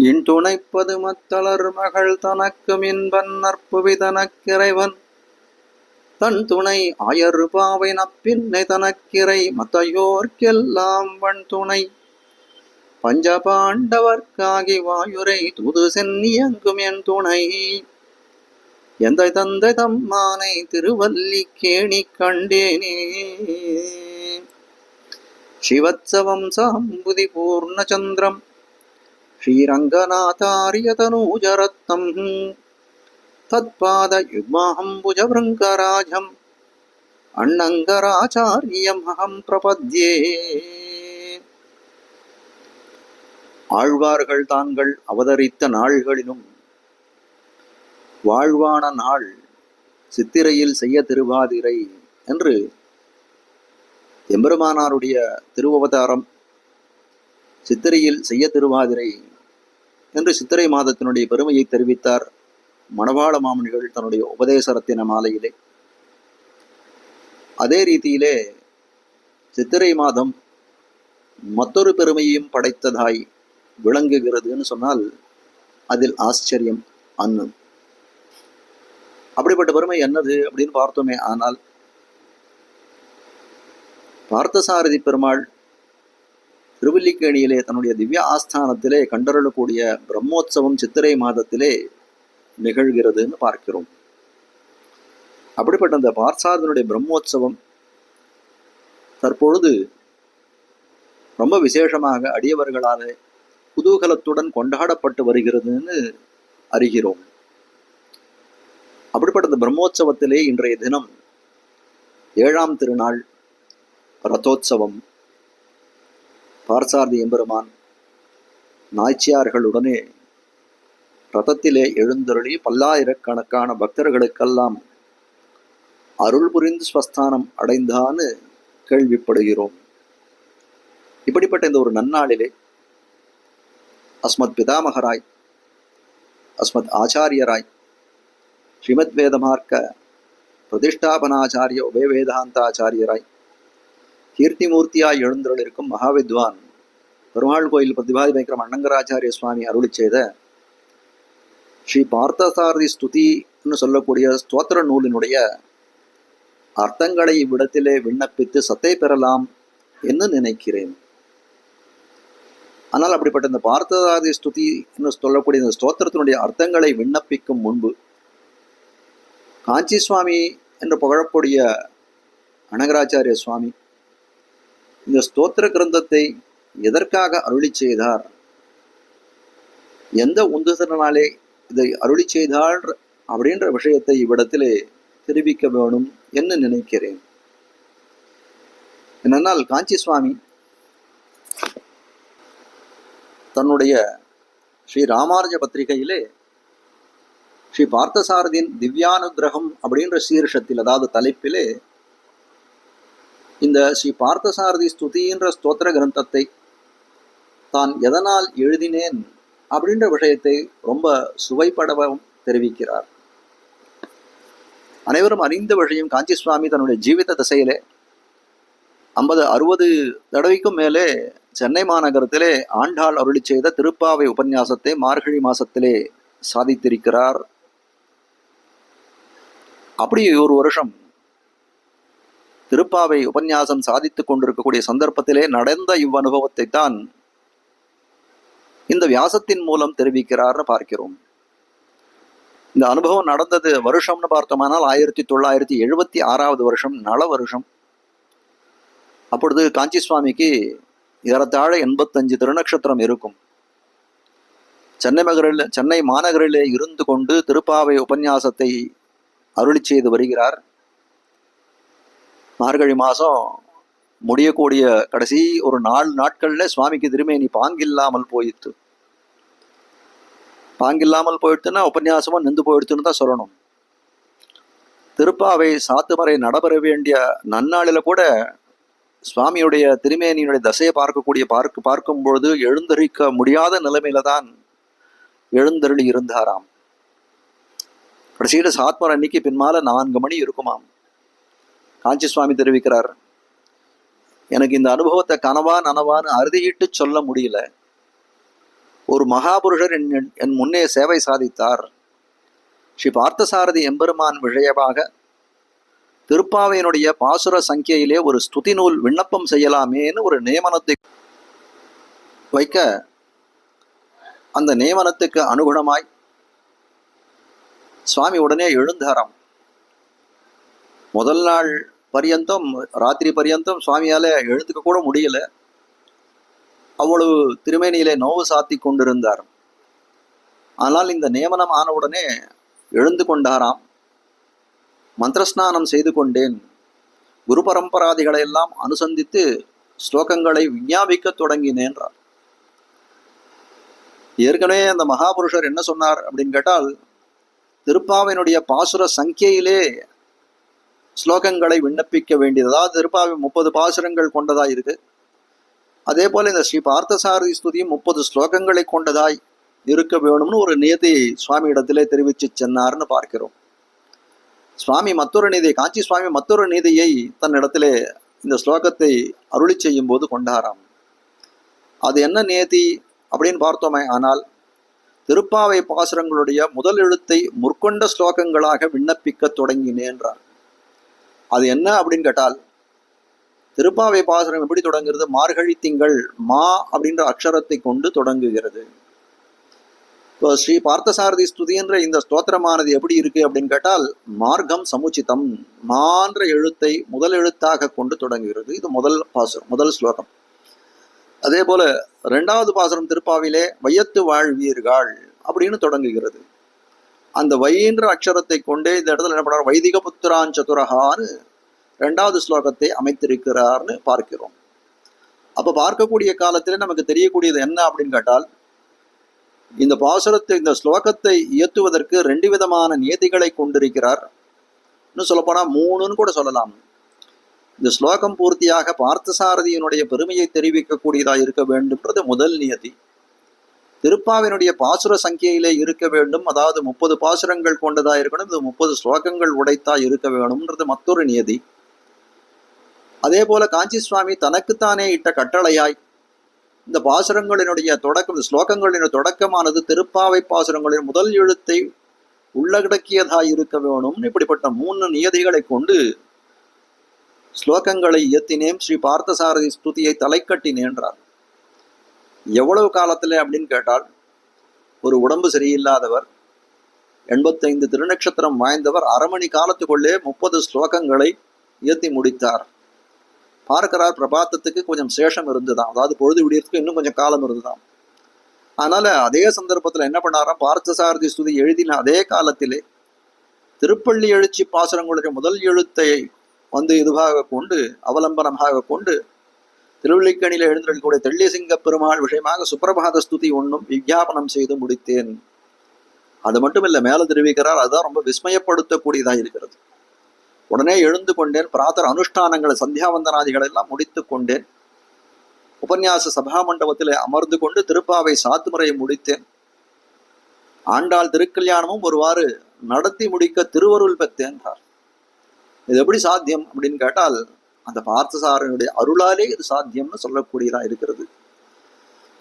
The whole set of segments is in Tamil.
இன்துணைப்பது மத்தளர் மகள் தனக்கு மின்பன் நற்புவி தனக்கிறைவன் தன் துணை ஆயர் பாவை நப்பின்னை தனக்கிறை மத்தையோர்க்கெல்லாம் வன் துணை பஞ்ச பாண்டவர்க்காகி வாயுரை தூது சென்னியங்கும் என் துணை எந்தை தந்தை தம்மானை திருவல்லிக்கேணி கண்டேனே. சிவத்சவம் சாம்புதி பூர்ணச்சந்திரம் ஸ்ரீரங்கநாதாரியதனூஜரத்னம் தத்பாத யுக்மாஹம்புஜவ்ருங்கராஜம் அண்ணங்கராச்சாரியம் அகம் பிரபத்யே. ஆழ்வார்கள் தாங்கள் அவதரித்த நாள்களிலும் வாழ்வான நாள் சித்திரையில் செய்ய திருவாதிரை என்று எம்பெருமானாருடைய திருவவதாரம் சித்திரையில் செய்ய திருவாதிரை என்று சித்திரை மாதத்தினுடைய பெருமையை தெரிவித்தார் மணவாள மாமுனிகள் தன்னுடைய உபதேச ரத்தின மாலையிலே. அதே ரீதியிலே சித்திரை மாதம் மற்றொரு பெருமையையும் படைத்ததாய் விளங்குகிறதுன்னு சொன்னால் அதில் ஆச்சரியம் அன்னு. அப்படிப்பட்ட பெருமை என்னது அப்படின்னு பார்த்தோமே ஆனால், பார்த்தசாரதி பெருமாள் திருவல்லிக்கேணியிலே தன்னுடைய திவ்ய ஆஸ்தானத்திலே கண்டருளக்கூடிய பிரம்மோற்சவம் சித்திரை மாதத்திலே நிகழ்கிறதுன்னு பார்க்கிறோம். அப்படிப்பட்ட அந்த பார்சாரதனுடைய பிரம்மோற்சவம் தற்பொழுது ரொம்ப விசேஷமாக அடியவர்களால குதூகலத்துடன் கொண்டாடப்பட்டு வருகிறதுன்னு அறிகிறோம். அப்படிப்பட்ட இந்த பிரம்மோற்சவத்திலே இன்றைய தினம் 7ஆம் திருநாள் ரதோத்சவம். பார்சாரதி எம்பெருமான் நாய்ச்சியார்களுடனே ரதத்திலே எழுந்தருளி பல்லாயிரக்கணக்கான பக்தர்களுக்கெல்லாம் அருள் புரிந்து ஸ்வஸ்தானம் அடைந்தான்னு கேள்விப்படுகிறோம். இப்படிப்பட்ட இந்த ஒரு நன்னாளிலே அஸ்மத் பிதாமகராய், அஸ்மத் ஆச்சாரியராய், ஸ்ரீமத் வேதமார்க்க பிரதிஷ்டாபனாச்சாரிய உபயவேதாந்தாச்சாரியராய் கீர்த்திமூர்த்தியாய் எழுந்தருளிருக்கும் மகாவித்வான் பெருமாள் கோயில் பிரதிபாதி பயங்கரம் அண்ணங்கராச்சாரிய சுவாமி அருளி செய்த ஸ்ரீ பார்த்தசாரதி ஸ்துதின்னு சொல்லக்கூடிய ஸ்தோத்திர நூலினுடைய அர்த்தங்களை இவ்விடத்திலே விண்ணப்பித்து சத்தை பெறலாம் என்று நினைக்கிறேன். ஆனால் அப்படிப்பட்ட இந்த பார்த்தசாரதி ஸ்துதி என்று சொல்லக்கூடிய இந்த ஸ்தோத்திரத்தினுடைய அர்த்தங்களை விண்ணப்பிக்கும் முன்பு காஞ்சி சுவாமி என்று புகழக்கூடிய அனகராச்சாரிய சுவாமி இந்த ஸ்தோத்திர கிரந்தத்தை எதற்காக அருளி செய்தார், எந்த உந்துதனாலே இதை அருளி செய்தார் அப்படின்ற விஷயத்தை இவ்விடத்திலே தெரிவிக்க வேணும் என்று நினைக்கிறேன். என்னென்னால் காஞ்சி சுவாமி தன்னுடைய ஸ்ரீ ராமானுஜ பத்திரிகையிலே ஸ்ரீ பார்த்தசாரதியின் திவ்யானுகிரகம் அப்படின்ற சீர்ஷத்தில், அதாவது தலைப்பிலே, இந்த ஸ்ரீ பார்த்தசாரதி ஸ்துதின்ற ஸ்தோத்திர கிரந்தத்தை தான் எதனால் எழுதினேன் அப்படின்ற விஷயத்தை ரொம்ப சுவைப்படவும் தெரிவிக்கிறார். அனைவரும் அறிந்த விஷயம், காஞ்சி சுவாமி தன்னுடைய ஜீவித திசையிலே 50-60 தடவைக்கும் மேலே சென்னை மாநகரத்திலே ஆண்டாள் அருளி செய்த திருப்பாவை உபன்யாசத்தை மார்கழி மாசத்திலே சாதித்திருக்கிறார். அப்படி ஒரு வருஷம் திருப்பாவை உபன்யாசம் சாதித்துக் கொண்டிருக்கக்கூடிய சந்தர்ப்பத்திலே நடந்த இவ்வனுபவத்தை தான் இந்த வியாசத்தின் மூலம் தெரிவிக்கிறார்னு பார்க்கிறோம். இந்த அனுபவம் நடந்தது வருஷம்னு பார்த்தோம்னால் 1976 வருஷம், நல வருஷம். அப்பொழுது காஞ்சி சுவாமிக்கு ஏறத்தாழ 85 திருநக்ஷத்திரம் இருக்கும். சென்னை மாநகரிலே இருந்து கொண்டு திருப்பாவை உபன்யாசத்தை அருளி செய்து வருகிறார். மார்கழி மாதம் முடியக்கூடிய கடைசி ஒரு 4 நாட்களில் சுவாமிக்கு திருமேனி பாங்கில்லாமல் போயிடுத்து. பாங்கில்லாமல் போயிடுத்துன்னா உபன்யாசமும் நின்று போயிடுத்துன்னு தான் சொல்லணும். திருப்பாவை சாத்துமறை நடைபெற வேண்டிய நன்னாளில் கூட சுவாமியுடைய திருமேனியுடைய தசையை பார்க்கும் பொழுது எழுந்தரிக்க முடியாத நிலைமையில தான் எழுந்தருளி இருந்தாராம். கடைசியில் சாத்மர் அன்னைக்கு பின்மால 4 மணி இருக்குமாம். காஞ்சி சுவாமி தெரிவிக்கிறார், எனக்கு இந்த அனுபவத்தை கனவா நனவான்னு அறுதியிட்டு சொல்ல முடியல. ஒரு மகாபுருஷர் என் முன்னே சேவை சாதித்தார். ஸ்ரீ பார்த்தசாரதி எம்பெருமான் விஷயமாக திருப்பாவையினுடைய பாசுர சங்கியிலே ஒரு ஸ்துதி நூல் விண்ணப்பம் செய்யலாமேன்னு ஒரு நியமனத்தை வைக்க, அந்த நியமனத்துக்கு அனுகுணமாய் சுவாமி உடனே எழுந்தாராம். முதல் நாள் பரியந்தம், ராத்திரி பரியந்தம் சுவாமியால எழுந்துக்க கூட முடியல. அவ்வளவு திருமேனியிலே நோவு சாத்தி கொண்டிருந்தார். ஆனால் இந்த நியமனம் ஆனவுடனே எழுந்து கொண்டாராம். மந்திரஸ்நானம் செய்து கொண்டேன். குரு பரம்பராதிகளை எல்லாம் அனுசந்தித்து ஸ்லோகங்களை விஞ்ஞாபிக்க தொடங்கினேன்றார். ஏற்கனவே அந்த மகாபுருஷர் என்ன சொன்னார் அப்படின்னு கேட்டால், திருப்பாவினுடைய பாசுர சங்கியிலே ஸ்லோகங்களை விண்ணப்பிக்க வேண்டியது. அதாவது திருப்பாவை 30 பாசுரங்கள் கொண்டதாய் இருக்கு. அதே போல இந்த ஸ்ரீ பார்த்தசாரதி ஸ்துதியும் 30 ஸ்லோகங்களை கொண்டதாய் இருக்க வேணும்னு ஒரு நீதி சுவாமி இடத்திலே தெரிவித்து சென்னார்னு பார்க்கிறோம். சுவாமி மற்றொரு நீதியை, காஞ்சி சுவாமி மற்றொரு நீதியை தன்னிடத்திலே இந்த ஸ்லோகத்தை அருளி செய்யும் போது கொண்டாராம். அது என்ன நீதி அப்படின்னு பார்த்தோமே ஆனால், திருப்பாவை பாசுரங்களுடைய முதல் எழுத்தை முற்கொண்ட ஸ்லோகங்களாக விண்ணப்பிக்க தொடங்கினேன்றார். அது என்ன அப்படின்னு கேட்டால், திருப்பாவை பாசுரம் எப்படி தொடங்குகிறது? மார்கழி திங்கள் மா அப்படின்ற அக்ஷரத்தை கொண்டு தொடங்குகிறது. இப்போ ஸ்ரீ பார்த்தசாரதி ஸ்துதின்ற இந்த ஸ்தோத்திரமானது எப்படி இருக்கு அப்படின்னு கேட்டால், மார்க்கம் சமுச்சிதம், மான்ற எழுத்தை முதல் எழுத்தாக கொண்டு தொடங்குகிறது. இது முதல் பாசுரம், முதல் ஸ்லோகம். அதே போல 2வது பாசுரம் திருப்பாவிலே வையத்து வாழ்வீர்கள் அப்படின்னு தொடங்குகிறது. அந்த வைன்ற அக்ஷரத்தை கொண்டே இந்த இடத்துல என்ன பண்றார்? வைதிக புத்திரான் சதுரஹான்னு 2வது ஸ்லோகத்தை அமைத்திருக்கிறார்னு பார்க்கிறோம். அப்ப பார்க்கக்கூடிய காலத்துல நமக்கு தெரியக்கூடியது என்ன அப்படின்னு கேட்டால், இந்த பாசுரத்தை, இந்த ஸ்லோகத்தை இயற்றுவதற்கு 2 விதமான நியதிகளை கொண்டிருக்கிறார். இன்னும் சொல்லப்போனா 3ன்னு கூட சொல்லலாம். இந்த ஸ்லோகம் பூர்த்தியாக பார்த்தசாரதியினுடைய பெருமையை தெரிவிக்கக்கூடியதாக இருக்க வேண்டும்ன்றது முதல் நியதி. திருப்பாவினுடைய பாசுர சங்கியிலே இருக்க வேண்டும், அதாவது 30 பாசுரங்கள் கொண்டதா இருக்கணும், இது 30 ஸ்லோகங்கள் உடைத்தா இருக்க வேணும்ன்றது மற்றொரு நியதி. அதே போல காஞ்சி சுவாமி தனக்குத்தானே இட்ட கட்டளையாய் இந்த பாசுரங்களினுடைய தொடக்கம், ஸ்லோகங்களினுடைய தொடக்கமானது திருப்பாவை பாசுரங்களின் முதல் எழுத்தை உள்ளடக்கியதாய் இருக்க வேணும். இப்படிப்பட்ட 3 நியதிகளை கொண்டு ஸ்லோகங்களை இயற்றினேன். ஸ்ரீ பார்த்தசாரதி ஸ்துதியை தலைக்கட்டினேன்றார். எவ்வளவு காலத்துல அப்படின்னு கேட்டால், ஒரு உடம்பு சரியில்லாதவர், 85 திருநட்சத்திரம் வாய்ந்தவர், 1/2 மணி காலத்துக்குள்ளே 30 ஸ்லோகங்களை இயற்றி முடித்தார். பார்க்கிறார், பிரபாத்தத்துக்கு கொஞ்சம் சேஷம் இருந்துதான், அதாவது பொழுது விடியறதுக்கு இன்னும் கொஞ்சம் காலம் இருந்துதான். அதனால அதே சந்தர்ப்பத்தில் என்ன பண்ணாராம், பார்த்தசாரதி ஸ்துதி எழுதின அதே காலத்திலே திருப்பள்ளி எழுச்சி பாசுரங்களுடைய முதல் எழுத்தை இதுவாக கொண்டு, அவலம்பனமாக கொண்டு, திருவள்ளிக்கணியில எழுந்திருக்கக்கூடிய தெள்ளிசிங்க பெருமாள் விஷயமாக சுப்பிரபாத ஸ்துதி ஒன்றும் விஞ்ஞாபனம் செய்து முடித்தேன். அது மட்டும் இல்லை, மேல தெரிவிக்கிறார், அதுதான் ரொம்ப விஸ்மயப்படுத்தக்கூடியதாக இருக்கிறது. உடனே எழுந்து கொண்டேன், பிராத்தர் அனுஷ்டானங்களை, சந்தியாவந்தனாதிகளை எல்லாம் முடித்து கொண்டேன். உபன்யாச சபா மண்டபத்திலே அமர்ந்து கொண்டு திருப்பாவை சாத்துமுறையை முடித்தேன். ஆண்டாள் திருக்கல்யாணமும் ஒருவாறு நடத்தி முடிக்க திருவருள் பெற்றேன்றார். இது எப்படி சாத்தியம் அப்படின்னு கேட்டால், அந்த பார்த்தசாரனுடைய அருளாலே இது சாத்தியம்னு சொல்லக்கூடியதா இருக்கிறது.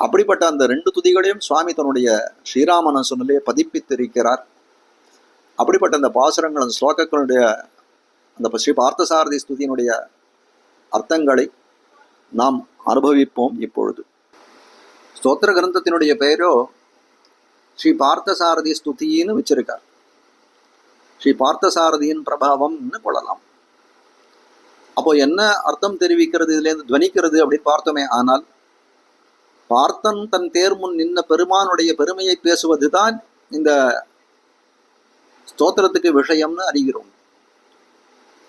அப்படிப்பட்ட அந்த 2 துதிகளையும் சுவாமி தன்னுடைய ஸ்ரீராமனசுனிலே பதிப்பித்திருக்கிறார். அப்படிப்பட்ட அந்த பாசுரங்கள், அந்த ஸ்லோகங்களுடைய, அந்த ஸ்ரீ பார்த்தசாரதி ஸ்துதியினுடைய அர்த்தங்களை நாம் அனுபவிப்போம். இப்பொழுது ஸ்தோத்திர கிரந்தத்தினுடைய பெயரோ ஸ்ரீ பார்த்தசாரதி ஸ்துதின்னு வச்சிருக்கார். ஸ்ரீ பார்த்தசாரதியின் பிரபாவம்னு கொள்ளலாம். அப்போ என்ன அர்த்தம் தெரிவிக்கிறது, இதுலேருந்து துவனிக்கிறது அப்படின்னு பார்த்தோமே ஆனால், பார்த்தன் தன் தேர் முன் நின்ன பெருமானுடைய பெருமையை பேசுவதுதான் இந்த ஸ்தோத்திரத்துக்கு விஷயம்னு அறிகிறோம்.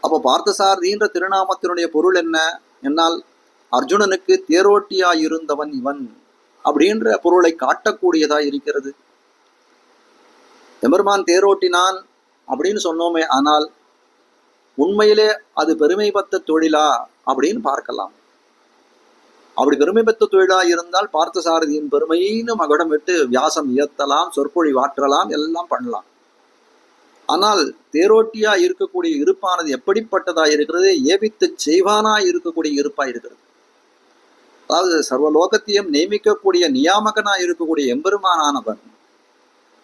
அப்போ பார்த்தசாரதின்ற திருநாமத்தினுடைய பொருள் என்ன என்னால், அர்ஜுனனுக்கு தேரோட்டியாயிருந்தவன் இவன் அப்படின்ற பொருளை காட்டக்கூடியதா இருக்கிறது. எம்பெருமான் தேரோட்டினான் அப்படின்னு சொன்னோமே ஆனால், உண்மையிலே அது பெருமை பெற்ற தொழிலா அப்படின்னு பார்க்கலாம். அப்படி பெருமை பெற்ற தொழிலா இருந்தால் பார்த்தசாரதியின் பெருமைன்னு மகுடம் விட்டு வியாசம் இயத்தலாம், சொற்பொழிவாற்றலாம், எல்லாம் பண்ணலாம். ஆனால் தேரோட்டியா இருக்கக்கூடிய இருப்பானது எப்படிப்பட்டதா இருக்கிறது? ஏவித்து செய்வானா இருக்கக்கூடிய இருப்பா இருக்கிறது. அதாவது சர்வலோகத்தையும் நியமிக்கக்கூடிய நியாமகனாய் இருக்கக்கூடிய எம்பெருமானானவன்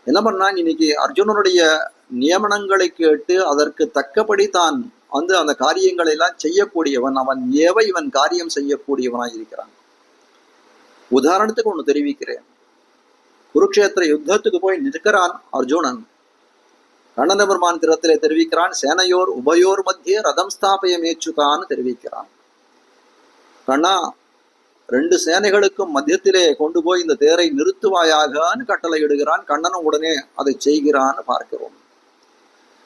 என்ன பண்ணான், இன்னைக்கு அர்ஜுனனுடைய நியமனங்களை கேட்டு அதற்கு தக்கபடி தான் அந்த காரியங்களை எல்லாம் செய்யக்கூடியவன். அவன் இவன் காரியம் செய்யக்கூடியவனாய் இருக்கிறான். உதாரணத்துக்கு ஒண்ணு தெரிவிக்கிறேன். குருக்ஷேத்திர யுத்தத்துக்கு போய் நிற்கிறான் அர்ஜுனன். கண்ணன பெருமான் திறத்திலே தெரிவிக்கிறான், சேனையோர் உபயோர் மத்திய ரதம் ஸ்தாபயமேச்சுதான்னு தெரிவிக்கிறான். கண்ணா, 2 சேனைகளுக்கும் மத்தியத்திலே கொண்டு போய் இந்த தேரை நிறுத்துவாயாகன்னு கட்டளை இடுகிறான். கண்ணனும் உடனே அதை செய்கிறான்னு பார்க்கிறோம்.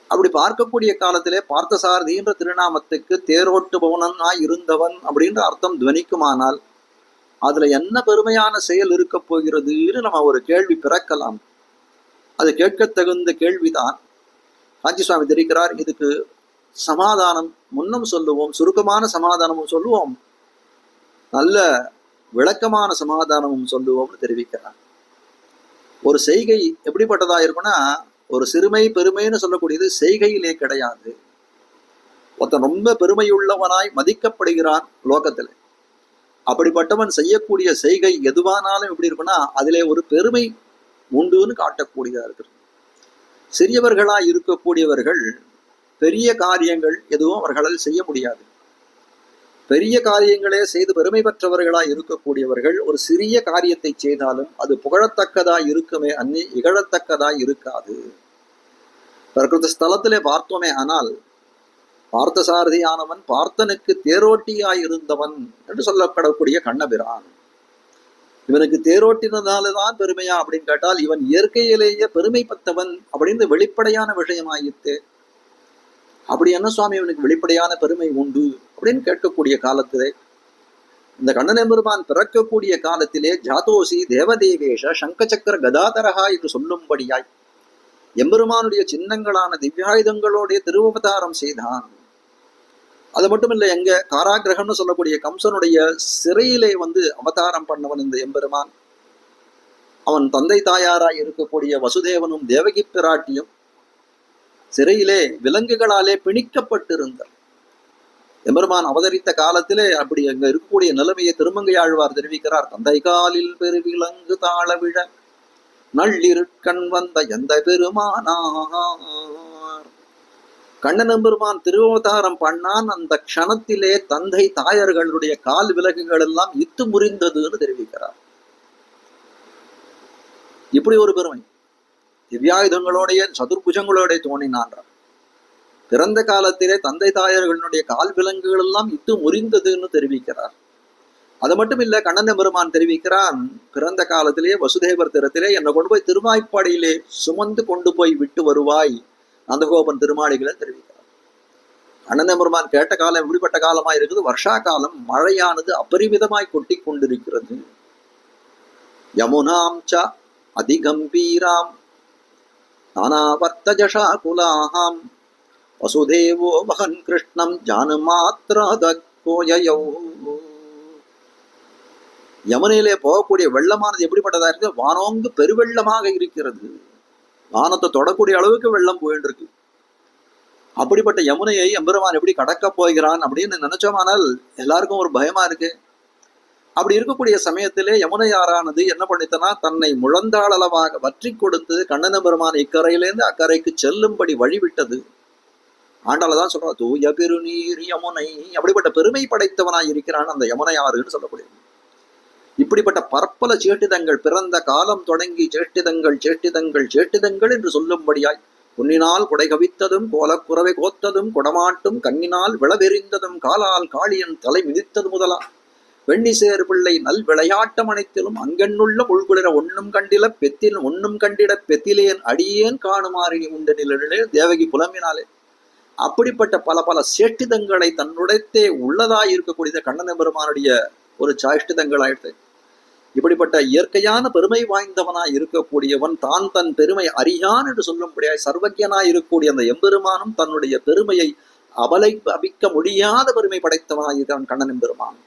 அப்படி பார்க்கக்கூடிய காலத்திலே பார்த்தசாரதின்ற திருநாமத்துக்கு தேரோட்டுபவனாய் இருந்தவன் அப்படின்ற அர்த்தம் துவனிக்குமானால் அதுல என்ன பெருமையான செயல் இருக்க போகிறதுன்னு நம்ம ஒரு கேள்வி பிறக்கலாம். அது கேட்க தகுந்த கேள்விதான். காஞ்சி சுவாமி தெரிவிக்கிறார், இதுக்கு சமாதானம் முன்னும் சொல்லுவோம், சுருக்கமான சமாதானமும் சொல்லுவோம், நல்ல விளக்கமான சமாதானமும் சொல்லுவோம்னு தெரிவிக்கிறார். ஒரு செய்கை எப்படிப்பட்டதா இருக்குன்னா, ஒரு சிறுமை பெருமைன்னு சொல்லக்கூடியது செய்கையிலே கிடையாது. ஒருத்தன் ரொம்ப பெருமையுள்ளவனாய் மதிக்கப்படுகிறான் லோகத்துல. அப்படிப்பட்டவன் செய்யக்கூடிய செய்கை எதுவானாலும் எப்படி இருக்குன்னா அதிலே ஒரு பெருமை உண்டுன்னு காட்டக்கூடியதா இருக்கிறது. சிறியவர்களாய் இருக்கக்கூடியவர்கள் பெரிய காரியங்கள் எதுவும் அவர்களால் செய்ய முடியாது. பெரிய காரியங்களே செய்து பெருமை பெற்றவர்களாய் இருக்கக்கூடியவர்கள் ஒரு சிறிய காரியத்தை செய்தாலும் அது புகழத்தக்கதாய் இருக்குமே அன்னி இகழத்தக்கதாய் இருக்காது. பிரகிருத ஸ்தலத்திலே பார்த்தோமே ஆனால் பார்த்தசாரதியானவன் பார்த்தனுக்கு தேரோட்டியாயிருந்தவன் என்று சொல்லப்படக்கூடிய கண்ணபிரான். இவனுக்கு தேரோட்டினதால்தான் பெருமையா அப்படின்னு கேட்டால் இவன் இயற்கையிலேயே பெருமை பெற்றவன் அப்படின்னு வெளிப்படையான விஷயமாயிட்டு. அப்படி என்ன சுவாமி இவனுக்கு வெளிப்படையான பெருமை உண்டு அப்படின்னு கேட்கக்கூடிய காலத்திலே இந்த கண்ணன் எம்பெருமான் பிறக்கக்கூடிய காலத்திலே ஜாதோசி தேவதேவேஷ சங்கச்சக்கர கதாதரகா என்று சொல்லும்படியாய் எம்பெருமானுடைய சின்னங்களான திவ்யாயுதங்களோடைய திருவவதாரம் செய்தான். அது மட்டும் இல்லை, எங்க காராகிரகம்னு சொல்லக்கூடிய கம்சனுடைய சிறையிலே அவதாரம் பண்ணவன் இந்த எம்பெருமான். அவன் தந்தை தாயாராய் இருக்கக்கூடிய வசுதேவனும் தேவகி பிராட்டியும் சிறையிலே விலங்குகளாலே பிணிக்கப்பட்டிருந்தார். எம்பெருமான் அவதரித்த காலத்திலே அப்படி அங்க இருக்கக்கூடிய நிலைமையை திருமங்கையாழ்வார் தெரிவிக்கிறார். தந்தை காலில் பெருவிலங்கு தாழ விழ நள்ளிருட்கண் வந்த எந்த பெருமானார். கண்ணன் எம்பெருமான் திருவவதாரம் பண்ணான். அந்த க்ஷணத்திலே தந்தை தாயர்களுடைய கால் விலகுகள் எல்லாம் இத்து முறிந்ததுன்னு தெரிவிக்கிறார். இப்படி ஒரு பெருமை திவ்யாயுதங்களோடைய சதுர்புஜங்களோடைய தோணினான்றார். பிறந்த காலத்திலே தந்தை தாயர்களுடைய கால் விலங்குகள் எல்லாம் இத்து முறிந்ததுன்னு தெரிவிக்கிறார். அது மட்டும் இல்ல, கண்ணன் எம்பெருமான் தெரிவிக்கிறான், பிறந்த காலத்திலே வசுதேவர் திறத்திலே என்னை கொண்டு போய் திருமாய்ப்பாடியிலே சுமந்து கொண்டு போய் விட்டு வருவாய் நந்தகோபன் திருமாளிகளை தெரிவிக்கிறார். கண்ணன் எம்பெருமான் கேட்ட காலம் எப்படிப்பட்ட காலமா இருக்குது? வருஷா காலம், மழையானது அபரிமிதமாய் கொட்டி கொண்டிருக்கிறது. யமுனாம் ச அதிகம்பீராம் நானாவர்த்தஜஷா குலாஹாம் வசுதேவோ மகன் கிருஷ்ணம் ஜானுமாத்ரதோயயோ. யமுனையிலே போகக்கூடிய வெள்ளமானது எப்படிப்பட்டதா இருக்கு? வானோங்கு பெருவெள்ளமாக இருக்கிறது. வானத்தை தொடக்கூடிய அளவுக்கு வெள்ளம் போயிட்டு இருக்கு. அப்படிப்பட்ட யமுனையை எம்பெருமான் எப்படி கடக்க போகிறான் அப்படின்னு நினைச்சோமானால் எல்லாருக்கும் ஒரு பயமா இருக்கு. அப்படி இருக்கக்கூடிய சமயத்திலே யமுனையாரானது என்ன பண்ணித்தனா, தன்னை முழந்தாள் அளவாக வற்றி கொடுத்து கண்ணன் பெருமான் இக்கரையிலேருந்து அக்கறைக்கு செல்லும்படி வழிவிட்டது. ஆண்டாளதான் சொல்றா, தூய பெருநீர் யமுனை. அப்படிப்பட்ட பெருமை படைத்தவனாய் இருக்கிறான் அந்த யமுனையாறுன்னு சொல்லக்கூடியது. இப்படிப்பட்ட பற்பல சேட்டிதங்கள் பிறந்த காலம் தொடங்கி சேட்டிதங்கள் என்று சொல்லும்படியாய் பொன்னினால் குடை கவித்ததும் கோலக்குறவை கோத்ததும் குடமாட்டும் கண்ணினால் விளவெறிந்ததும் காலால் காளியன் தலை மிதித்தது முதலா வெண்ணிசேர் பிள்ளை நல் விளையாட்டம் அனைத்திலும் அங்கெண்ணுள்ள முள்குளிர ஒன்னும் கண்டில பெத்தில் ஒன்னும் கண்டிட பெத்திலேன் அடியேன் காணுமாறினி உண்ட நிழலே தேவகி புலம்பினாலே. அப்படிப்பட்ட பல பல சேட்டிதங்களை தன்னுடைத்தே உள்ளதாய் இருக்கக்கூடிய கண்ணன் பெருமானுடைய ஒரு சாஷ்டிதங்களாயிடுது. இப்படிப்பட்ட இயற்கையான பெருமை வாய்ந்தவனாய் இருக்கக்கூடியவன் தான் தன் பெருமை அறியான் என்று சொல்லும்படியாய் சர்வஜனாய் இருக்கக்கூடிய அந்த எம்பெருமானும் தன்னுடைய பெருமையை அபிக்க முடியாத பெருமை படைத்தவனாய் இருக்கிறான் கண்ணன் எம்பெருமான்.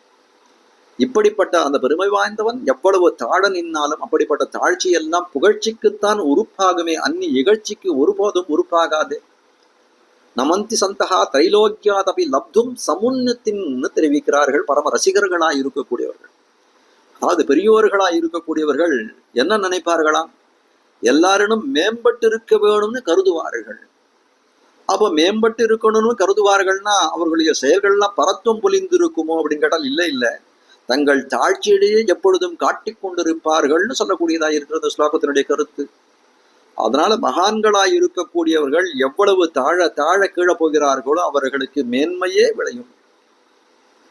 இப்படிப்பட்ட அந்த பெருமை வாய்ந்தவன் எவ்வளவு தாழ நின்னாலும் அப்படிப்பட்ட தாழ்ச்சி எல்லாம் புகழ்ச்சிக்குத்தான் உறுப்பாகுமே அன்னி இகழ்ச்சிக்கு ஒருபோதும் உறுப்பாகாது. நமந்தி சந்தகா திரைலோக்கியாதபி லப்தும் சமுன்னத்தின்னு தெரிவிக்கிறார்கள் பரம ரசிகர்களாய் இருக்கக்கூடியவர்கள். அதாவது பெரியோர்களாய் இருக்கக்கூடியவர்கள் என்ன நினைப்பார்களாம், எல்லாரிடம் மேம்பட்டு இருக்க வேணும்னு கருதுவார்கள். அப்ப மேம்பட்டு இருக்கணும்னு கருதுவார்கள்னா அவர்களுடைய செயல்கள்லாம் பரத்துவம் பொலிந்து இருக்குமோ அப்படின்னு கேட்டால் இல்லை இல்லை, தங்கள் தாழ்ச்சியிலேயே எப்பொழுதும் காட்டிக் கொண்டிருப்பார்கள்னு சொல்லக்கூடியதாக இருக்கிறது ஸ்லோகத்தினுடைய கருத்து. அதனால மகான்களாய் இருக்கக்கூடியவர்கள் எவ்வளவு தாழ தாழ கீழே போகிறார்களோ அவர்களுக்கு மேன்மையே விளையும்,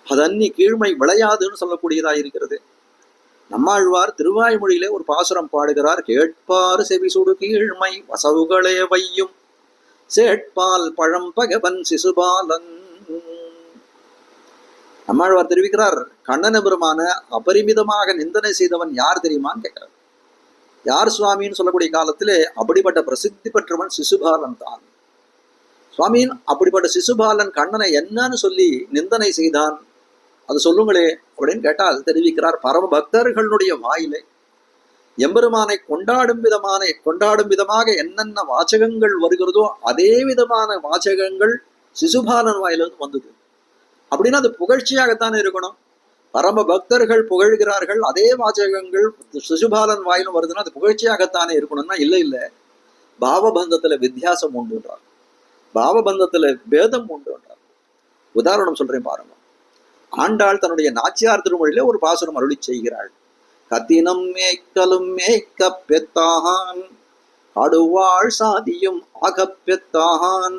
அதன்னி கீழ்மை விளையாதுன்னு சொல்லக்கூடியதாக இருக்கிறது. நம்மாழ்வார் திருவாய்மொழியிலே ஒரு பாசுரம் பாடுகிறார். கேட்பார் செவிசுடு கீழ்மை வசவுகளே வையும் சேட்பால் பழம் பகவன் சிசுபாலன். நம்மாழ்வார் தெரிவிக்கிறார், கண்ணன பெருமான அபரிமிதமாக நிந்தனை செய்தவன் யார் தெரியுமான்னு கேட்கிறார். யார் சுவாமின்னு சொல்லக்கூடிய காலத்திலே அப்படிப்பட்ட பிரசித்தி பெற்றவன் சிசுபாலன் தான். சுவாமியின் அப்படிப்பட்ட சிசுபாலன் கண்ணனை என்னன்னு சொல்லி நிந்தனை செய்தான், அது சொல்லுங்களே அப்படின்னு கேட்டால் தெரிவிக்கிறார். பரம பக்தர்களுடைய வாயிலே எம்பெருமானை கொண்டாடும் விதமாக என்னென்ன வாசகங்கள் வருகிறதோ அதே விதமான வாசகங்கள் சிசுபாலன் வாயிலிருந்து வந்தது. அப்படின்னா அது புகழ்ச்சியாகத்தானே இருக்கணும். பரம பக்தர்கள் புகழ்கிறார்கள், அதே வாசகங்கள் சிசுபாலன் வாயிலும் வருதுன்னா அது புகழ்ச்சியாகத்தானே இருக்கணும்னா இல்லை இல்லை, பாவபந்தத்துல வித்தியாசம் உண்டுன்றார், பாவபந்தத்துல பேதம் உண்டுன்றார். உதாரணம் சொல்றேன் பாருங்க. ஆண்டாள் தன்னுடைய நாச்சியார் திருமொழியில ஒரு பாசுரம் அருளி செய்கிறாள். கத்தினம் மேய்க்கலும் மேய்க்க பெத்தாகான் அடுவாள் சாதியும் அகப்பெத்தாகான்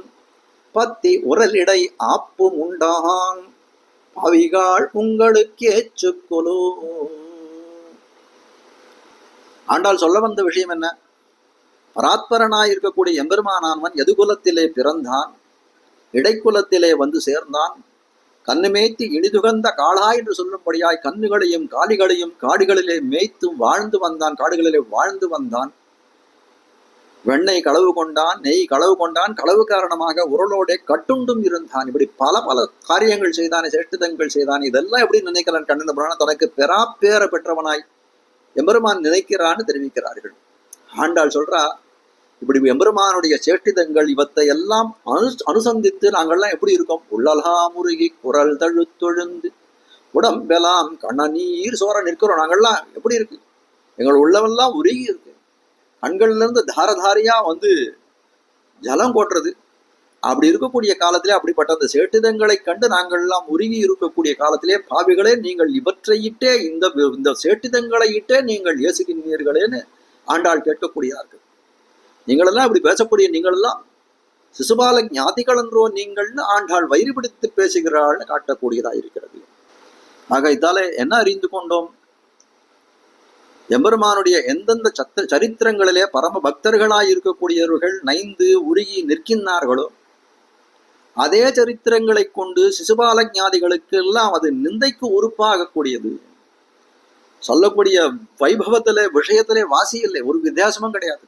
பத்தி உரலிடை ஆப்பும் உண்டாகான் பாவிகாள் உங்களுக்கு ஏச்சுக்கொலு. ஆண்டாள் சொல்ல வந்த விஷயம் என்ன? பராத்பரனாய் இருக்கக்கூடிய எம்பெருமானானவன் எதுகுலத்திலே பிறந்தான், இடைக்குலத்திலே வந்து சேர்ந்தான். கண்ணுமேய்த்து இனிதுகந்த காளாய் என்று சொல்லும்படியாய் கண்ணுகளையும் காலிகளையும் காடுகளிலே மேய்த்து வாழ்ந்து வந்தான், காடுகளிலே வாழ்ந்து வந்தான். வெண்ணெய் களவு கொண்டான், நெய் களவு கொண்டான், களவு காரணமாக உரலோட கட்டுண்டும் இருந்தான். இப்படி பல பல காரியங்கள் செய்தானே, சேஷ்டிதங்கள் செய்தான். இதெல்லாம் எப்படி நினைக்கிறான் கண்ணன் புராணம், தனக்கு பெறாப்பேற பெற்றவனாய் எம்பெருமான் நினைக்கிறான்னு தெரிவிக்கிறார்கள். ஆண்டாள் சொல்றா, இப்படி எம்பெருமானுடைய சேஷ்டிதங்கள் இவத்தை எல்லாம் அனுசந்தித்து நாங்கள்லாம் எப்படி இருக்கோம்? உள்ளலா முருகி குரல் தழுத்தொழுந்து உடம்பெல்லாம் கண்ணநீர் சோர நிற்கிறோம். நாங்கள்லாம் எப்படி இருக்கு? எங்கள் உள்ளவெல்லாம் உருகி இருக்கு, கண்கள்ல இருந்து தாரதாரியா வந்து ஜலம் கொட்டுறது. அப்படி இருக்கக்கூடிய காலத்திலே, அப்படிப்பட்ட அந்த சேட்டிதங்களை கண்டு நாங்கள்லாம் உருகி இருக்கக்கூடிய காலத்திலே, பாவிகளே நீங்கள் இவற்றையிட்டே இந்த சேட்டிதங்களை இட்டே நீங்கள் ஏசுகின்றீர்களேன்னு ஆண்டாள் கேட்கக்கூடியார்கள். நீங்களெல்லாம் இப்படி பேசக்கூடிய நீங்களெல்லாம் சிசுபால ஞாதிகள் என்றோ நீங்கள்னு ஆண்டாள் வயிறு பிடித்து பேசுகிறாள்னு காட்டக்கூடியதா இருக்கிறது. ஆக இதாலே என்ன அறிந்து கொண்டோம்? எம்பெருமானுடைய எந்தெந்த சரித்திரங்களிலே பரம பக்தர்களாய் இருக்கக்கூடியவர்கள் நைந்து உருகி நிற்கின்றார்களோ அதே சரித்திரங்களை கொண்டு சிசுபால ஞாதிகளுக்கு எல்லாம் அது நிந்தைக்கு உறுப்பாகக்கூடியது. சொல்லக்கூடிய வைபவத்திலே விஷயத்திலே வாசி இல்லை, ஒரு வித்தியாசமும் கிடையாது.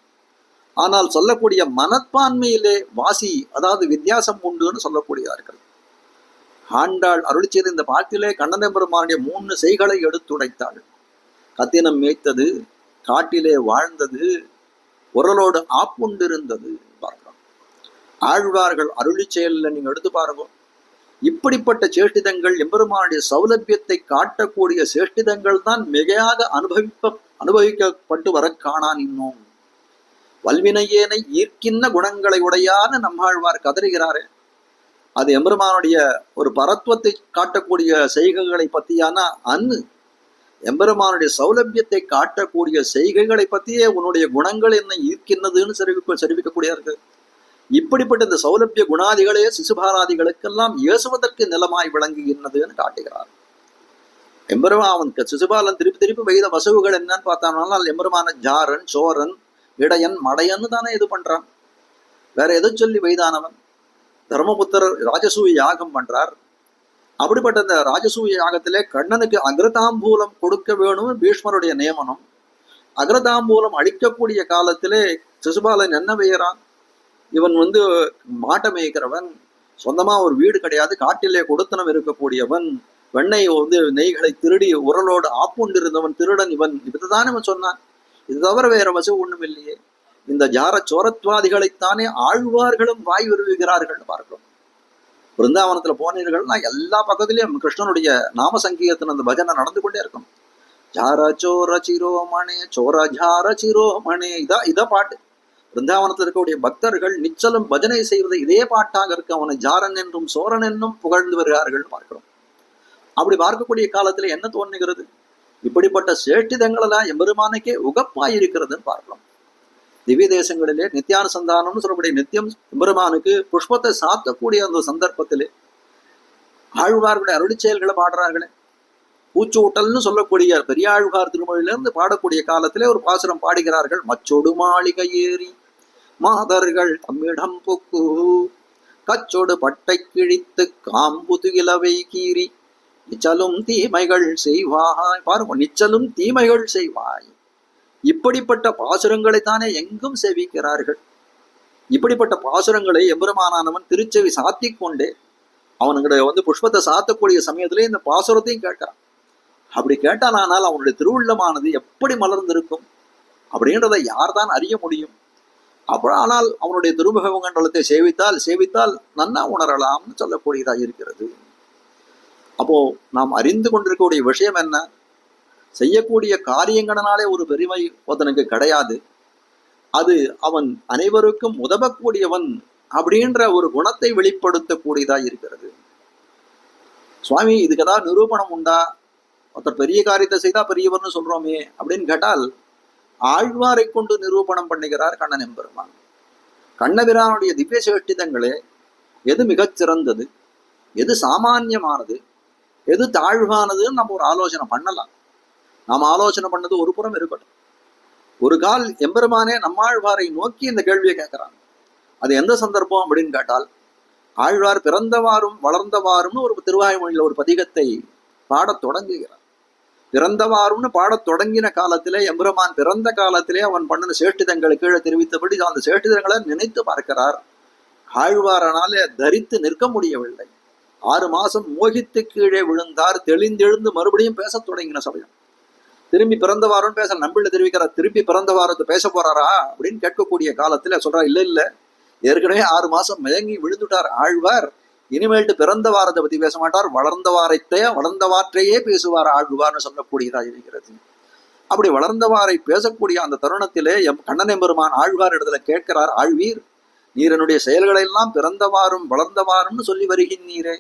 ஆனால் சொல்லக்கூடிய மனப்பான்மையிலே வாசி, அதாவது வித்தியாசம் உண்டுன்னு சொல்லக்கூடியார்கள். ஆண்டாள் அருளி செய்த இந்த பாட்டிலே கண்ணன பெருமானுடைய 3 செய்களை எடுத்துடைத்தாள். கத்தினம் மேய்த்தது, காட்டிலே வாழ்ந்தது, உரலோடு ஆப்புண்டிருந்தது பார்க்கலாம். ஆழ்வார்கள் அருளி செயலில் நீங்க எடுத்து பாருங்க. இப்படிப்பட்ட சேஷ்டிதங்கள் எம்பெருமானுடைய சௌலபியத்தை காட்டக்கூடிய சேஷ்டிதங்கள் தான் மிகையாக அனுபவிக்கப்பட்டு வர காணான். இன்னும் வல்வினையேனை ஈர்க்கின்ற குணங்களை உடையான நம்மாழ்வார் கதறுகிறாரே, அது எம்பெருமானுடைய ஒரு பரத்துவத்தை காட்டக்கூடிய செய்கைகளை பற்றியான அன்னு, எம்பெருமானுடைய சௌலபியத்தை காட்டக்கூடிய செய்கைகளை பற்றியே உன்னுடைய குணங்கள் என்ன ஈர்க்கின்றதுன்னு சரிவிக்கக்கூடியார்கள். இப்படிப்பட்ட இந்த சௌலபிய குணாதிகளே சிசுபாலாதிகளுக்கெல்லாம் ஏசுவதற்கு நிலமாய் விளங்குகின்றதுன்னு காட்டுகிறார். எம்பெருமான் அவன் சிசுபாலன் திருப்பி வைத வசவுகள் என்னன்னு பார்த்தானால் எம்பெருமான ஜாரன் சோரன் இடையன் மடையன்னு தானே இது பண்றான். வேற எதை சொல்லி வைதானவன்? தர்மபுத்திரர் ராஜசூய யாகம் பண்றார். அப்படிப்பட்ட இந்த ராஜசூய யாகத்திலே கண்ணனுக்கு அக்ரதாம்பூலம் கொடுக்க வேணும் பீஷ்மருடைய நியமனம். அக்ரதாம்பூலம் அளிக்கக்கூடிய காலத்திலே சிசுபாலன் என்ன பெய்யறான்? இவன் மாட்டை மேய்க்கிறவன், சொந்தமா ஒரு வீடு கிடையாது, காட்டிலே கொடுத்தனம் இருக்கக்கூடியவன், வெண்ணெய் நெய்களை திருடி உரலோடு ஆப்புண்டிருந்தவன், திருடன் இவன். இதுதானே இவன் சொன்னான். இது தவிர வேற வசவு ஒண்ணும் இல்லையே. இந்த ஜார சோரத்வாதிகளைத்தானே ஆழ்வார்களும் வாய் விரும்புகிறார்கள் பார்க்கிறோம். பிருந்தாவனத்துல போனீர்கள்னா எல்லா பக்கத்திலையும் கிருஷ்ணனுடைய நாம சங்கீர்த்தன அந்த பஜனை நடந்து கொண்டே இருக்கும். ஜார சோர சிரோமணே சோர ஜார சிரோமணே. இத பாட்டு. பிருந்தாவனத்தில் இருக்கக்கூடிய பக்தர்கள் நிச்சலும் பஜனை செய்வது இதே பாட்டாக இருக்க அவனை ஜாரன் என்றும் சோரன் என்றும் புகழ்ந்து வருகிறார்கள் பார்க்கிறோம். அப்படி பார்க்கக்கூடிய காலத்துல என்ன தோன்றுகிறது? இப்படிப்பட்ட சேஷ்டிதங்களெல்லாம் எம்பெருமானுக்கே உகப்பாயிருக்கிறதுன்னு பார்க்கிறோம். திவ்ய தேசங்களிலே நித்தியானுசந்தானம்னு சொல்லக்கூடிய நித்தியம் எம்பெருமானுக்கு புஷ்பத்தை சாத்தக்கூடிய அந்த சந்தர்ப்பத்திலே ஆழ்வார்களுடைய அருளிச் செயல்களை பாடுறார்களே. பூச்சூட்டல்னு சொல்லக்கூடிய பெரியாழ்வார் திருமொழியிலிருந்து பாடக்கூடிய காலத்திலே ஒரு பாசுரம் பாடுகிறார்கள். மச்சொடு மாளிகை ஏறி மாதர்கள் தம்மிடம் புக்கு கச்சொடு பட்டை கிழித்து காம்புதுகிலவை கீறி நிச்சலும் தீமைகள் செய்வாய். பாருங்க, நிச்சலும் தீமைகள் செய்வாய். இப்படிப்பட்ட பாசுரங்களைத்தானே எங்கும் சேவிக்கிறார்கள். இப்படிப்பட்ட பாசுரங்களை எம்பெருமானானவன் திருச்செவி சாத்தி கொண்டே அவனுடைய புஷ்பத்தை சாத்தக்கூடிய சமயத்திலே இந்த பாசுரத்தையும் கேட்கிறான். அப்படி கேட்டானால் அவனுடைய திருவுள்ளமானது எப்படி மலர்ந்திருக்கும் அப்படின்றதை யார்தான் அறிய முடியும்? ஆனால் அவனுடைய திருமுகமண்டலத்தை சேவித்தால் நன்னா உணரலாம்னு சொல்லக்கூடியதாக இருக்கிறது. அப்போ நாம் அறிந்து கொண்டிருக்கக்கூடிய விஷயம் என்ன? செய்யக்கூடிய காரியங்களினாலே ஒரு பெருமை ஒருத்தனுக்கு கிடையாது. அது அவன் அனைவருக்கும் உதவக்கூடியவன் அப்படின்ற ஒரு குணத்தை வெளிப்படுத்தக்கூடியதாக இருக்கிறது. சுவாமி, இதுக்கு ஏதாவது நிரூபணம் உண்டா? ஒருத்தர் பெரிய காரியத்தை செய்தா பெரியவர்னு சொல்றோமே அப்படின்னு கேட்டால், ஆழ்வாரை கொண்டு நிரூபணம் பண்ணுகிறார் கண்ணன் எம்பெருமான். கண்ணபிரானுடைய திவ்ய சேஷ்டிதங்களே எது மிகச்சிறந்தது, எது சாமான்யமானது, எது தாழ்வானதுன்னு நம்ம ஒரு ஆலோசனை பண்ணலாம். நாம் ஆலோசனை பண்ணது ஒரு புறம் இருக்கட்டும். ஒரு கால் எம்பெருமானே நம்மாழ்வாரை நோக்கி இந்த கேள்வியை கேட்கிறாங்க. அது எந்த சந்தர்ப்பம் அப்படின்னு கேட்டால், ஆழ்வார் பிறந்தவாறும் வளர்ந்தவாறும்னு ஒரு திருவாய்மொழியில் ஒரு பதிகத்தை பாடத் தொடங்குகிறார். பிறந்தவாறும்னு பாடத் தொடங்கின காலத்திலே எம்பெருமான் பிறந்த காலத்திலே அவன் பண்ணின சேஷ்டிதங்களை கீழே தெரிவித்தபடி அந்த சேஷ்டிதங்களை நினைத்து பார்க்கிறார். ஆழ்வாரனாலே தரித்து நிற்க முடியவில்லை. 6 மாசம் மோகித்து கீழே விழுந்தார். தெளிந்தெழுந்து மறுபடியும் பேசத் தொடங்கின சமயம் திரும்பி பிறந்தவாறும் பேச நம்பிள்ள தெரிவிக்கிறார். திருப்பி பிறந்தவாரத்தை பேச போறாரா அப்படின்னு கேட்கக்கூடிய காலத்துல சொல்றார், இல்ல ஏற்கனவே 6 மாசம் மயங்கி விழுந்துட்டார் ஆழ்வார். இனிமேல்ட்டு பிறந்த வாரத்தை பத்தி பேச மாட்டார், வளர்ந்தவாற்றையே பேசுவார் ஆழ்வார்னு சொல்லக்கூடியதாக இருக்கிறது. அப்படி வளர்ந்தவாரை பேசக்கூடிய அந்த தருணத்திலே கண்ணன் எம்பெருமான் ஆழ்வார் இடத்துல கேட்கிறார், ஆழ்வீர், நீர் என்னுடைய செயல்களை எல்லாம் பிறந்தவாறும் வளர்ந்தவாறும்னு சொல்லி வருகின்றீரே.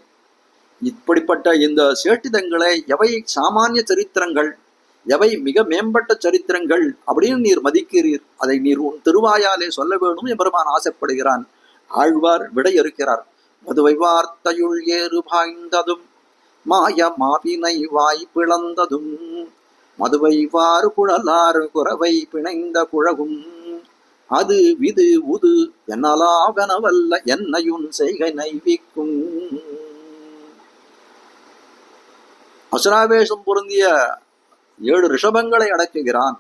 இப்படிப்பட்ட இந்த சேட்டிதங்களை எவை சாமானிய சரித்திரங்கள், எவை மிக மேம்பட்ட சரித்திரங்கள் அப்படின்னு நீர் மதிக்கிறீர், அதை நீர் உன் திருவாயாலே சொல்ல வேணும் எம்பெருமான் ஆசைப்படுகிறான். ஆழ்வார் விடையறுக்கிறார். மதுவை வார்த்தையுள் ஏறு பாய்ந்ததும் மாய மாவினை வாய் பிளந்ததும் மதுவை வாறு குழலாறு குறவை பிணைந்த குழகும் அது விது உது என்னலாவனவல்ல என்னையுன் செய்கை நைவிக்கும். அசுராவேஷம் பொருந்திய 7 ரிஷபங்களை அடக்குகிறான்.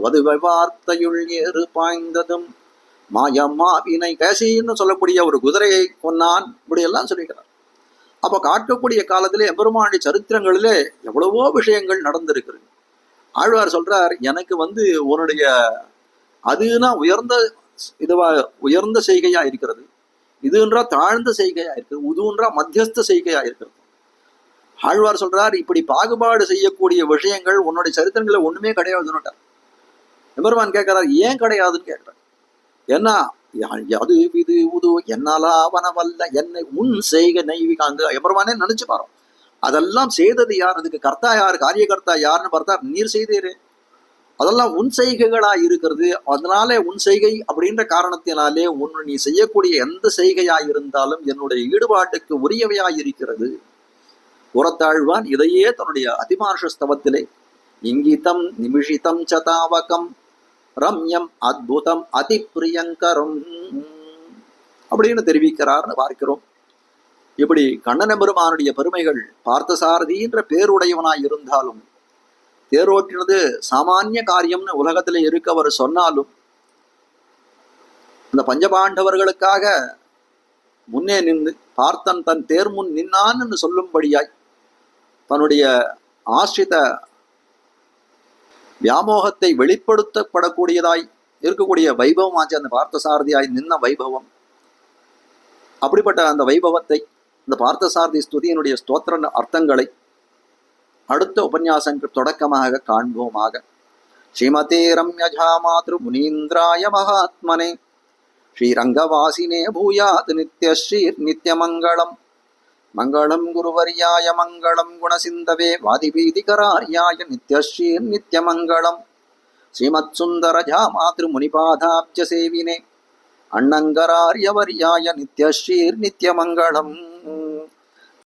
மதுவை வார்த்தையுள் ஏறு பாய்ந்ததும் மாயம்மாவினை கேசின்னு சொல்லக்கூடிய ஒரு குதிரையை கொன்னான், இப்படி எல்லாம் சொல்லிக்கிறார். அப்ப காட்டக்கூடிய காலத்திலே எம்பெருமானுடைய சரித்திரங்களிலே எவ்வளவோ விஷயங்கள் நடந்திருக்கிறது. ஆழ்வார் சொல்றார், எனக்கு உன்னுடைய அதுனா உயர்ந்த செய்கையா இருக்கிறது, இதுன்றா தாழ்ந்த செய்கையா இருக்கிறது, உதுன்றா மத்தியஸ்த செய்கையா இருக்கிறது. ஆழ்வார் சொல்றார், இப்படி பாகுபாடு செய்யக்கூடிய விஷயங்கள் உன்னுடைய சரித்திரங்களை ஒண்ணுமே கிடையாதுன்னுட்டார். எம்பெருமான் கேட்கிறார், ஏன் கிடையாதுன்னு கேட்கிறார். ஏன்னா அது இது உது என்னாலாவனவல்ல என்னை உன் செய்க நைவிகாங்க. எம்பெருமானே நினைச்சு பாரு, அதெல்லாம் செய்தது யார், அதுக்கு கர்த்தா யார், காரியகர்த்தா யாருன்னு பார்த்தா நீர் செய்தீரு, அதெல்லாம் உன் செய்கைகளா இருக்கிறது. அதனாலே உன் செய்கை அப்படின்ற காரணத்தினாலே நீ செய்யக்கூடிய எந்த செய்கையா இருந்தாலும் என்னுடைய ஈடுபாட்டுக்கு உரியவையாய் இருக்கிறது. புறத்தாழ்வான் இதையே தன்னுடைய அதிமானுஷ ஸ்தவத்திலே இங்கிதம் நிமிஷிதம் சதாவகம் ரம்யம் அத்புதம் அதி பிரியங்கரம் அப்படின்னு தெரிவிக்கிறார்னு பார்க்கிறோம். இப்படி கண்ணன் பெருமானுடைய பெருமைகள், பார்த்தசாரதின்ற பேருடையவனாய் இருந்தாலும், தேரோட்டினது சாமானிய காரியம்னு உலகத்திலே இருக்கவர் சொன்னாலும், அந்த பஞ்சபாண்டவர்களுக்காக முன்னே நின்று பார்த்தன் தன் தேர் முன் நின்னான்னு சொல்லும்படியாய் தன்னுடைய ஆசிரித வியாமோகத்தை வெளிப்படுத்தப்படக்கூடியதாய் இருக்கக்கூடிய வைபவம் ஆச்சு அந்த பார்த்தசாரதியாய் நின்ன வைபவம். அப்படிப்பட்ட அந்த வைபவத்தை, இந்த பார்த்தசாரதி ஸ்துதியினுடைய ஸ்தோத்திர அர்த்தங்களை அடுத்த உபன்யாசங்கள் தொடக்கமாக காண்போமாக. ஸ்ரீமதே ரம்யஜா மாத்ரு முனீந்திராய மகாத்மனே ஸ்ரீரங்கவாசினே பூயாத் நித்யஸ்ரீர் நித்யமங்களம். மங்களம் குருவர்யாய மங்களம் குணசிந்தவே வாதிபீதிகரார்யாய நித்யஸ்ரீர் நித்யமங்களம். ஸ்ரீமத் சுந்தரஜா மாத்ரு முனிபாதாப்ஜ சேவினே அண்ணங்கரார்யவர்யாய நித்யஸ்ரீர் நித்யமங்களம்.